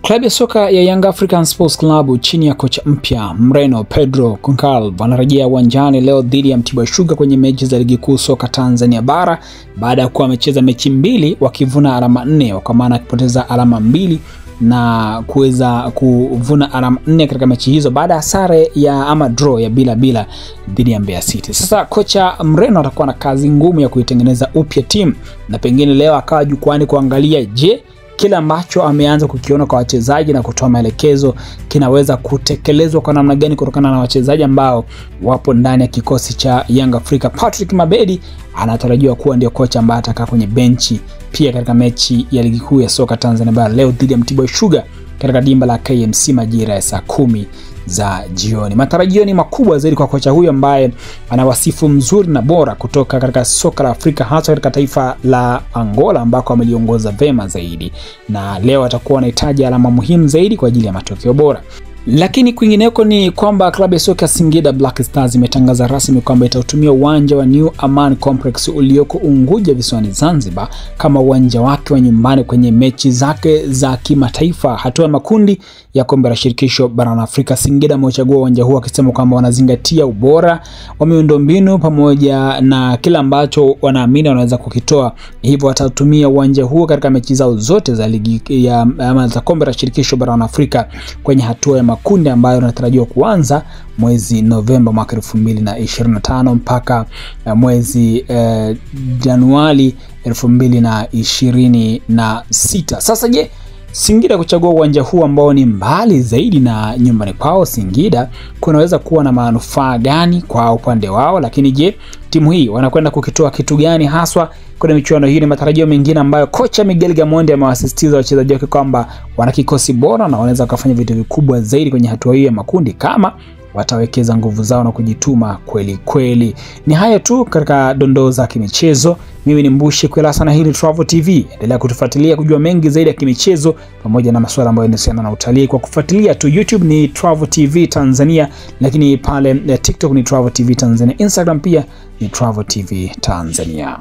Klabu ya soka ya Young African Sports Club chini ya kocha mpya Mreno Pedro Goncalves wanarejea uwanjani leo dhidi ya Mtibwa Sugar kwenye mechi za ligi kuu soka Tanzania bara baada ya kuwa wamecheza mechi mbili wakivuna alama 4, kwa maana kupoteza alama 2 na kuweza kuvuna alama 4 katika mechi hizo baada ya sare ya ama draw ya bila dhidi ya Mbeya City. Sasa kocha Mreno atakuwa na kazi ngumu ya kuitengeneza upya timu, na pengine leo akawa jukwani kuangalia kile ambacho ameanza kukiona kwa wachezaji na kutoa maelekezo kinaweza kutekelezwa kwa namna gani kutokana na wachezaji ambao wapo ndani ya kikosi cha Young Africa. Patrick Mabedi anatarajiwa kuwa ndio kocha ambaye atakaa kwenye benchi pia katika mechi ya ligi kuu ya soka Tanzania bara leo dhidi ya Mtibwa Sugar katika dimba la KMC majira ya saa 10 za jioni. Matarajio ni makubwa zaidi kwa kocha huyu ambaye ana wasifu mzuri na bora kutoka katika soka la Afrika, hasa katika taifa la Angola ambako ameliongoza vema zaidi, na leo atakuwa anahitaji alama muhimu zaidi kwa ajili ya matokeo bora. Lakini kwingineko ni kwamba klabu ya soka Singida Black Stars imetangaza rasmi kwamba itautumia uwanja wa New Aman Complex ulioko Unguja visiwani Zanzibar kama uwanja wake wa nyumbani kwenye mechi zake za kimataifa hatua ya makundi ya kombe la shirikisho barani Afrika. Singida amechagua uwanja huo akisema kwamba wanazingatia ubora wa miundombinu pamoja na kila ambacho wanaamini wanaweza kukitoa, hivyo watatumia uwanja huo katika mechi zao zote za ligi ya za kombe la shirikisho barani Afrika kwenye hatua ya makundi ambayo yanatarajiwa kuanza mwezi Novemba mwaka 2025 mpaka mwezi Januari 2026. Sasa Singida kuchagua uwanja huu ambao ni mbali zaidi na nyumbani kwao Singida kunaweza kuwa na manufaa gani kwa upande wao? Lakini timu hii wanakwenda kukitoa kitu gani haswa kwenye michuano hii? Ni matarajio mengine ambayo kocha Miguel Gamondi amewasisitiza wachezaji wake kwamba wana kikosi bora na wanaweza kufanya vitu vikubwa zaidi kwenye hatua hii ya makundi kama watawekeza nguvu zao na kujituma kweli kweli. Ni hayo tu katika dondoo za kimichezo. Mimi ni Mbushi Kwela sana, hili Travel TV. Endelea kutufuatilia kujua mengi zaidi ya kimichezo pamoja na masuala ambayo yanahusiana na utalii kwa kufuatilia tu. YouTube ni Travel TV Tanzania, lakini pale TikTok ni Travel TV Tanzania, Instagram pia ni Travel TV Tanzania.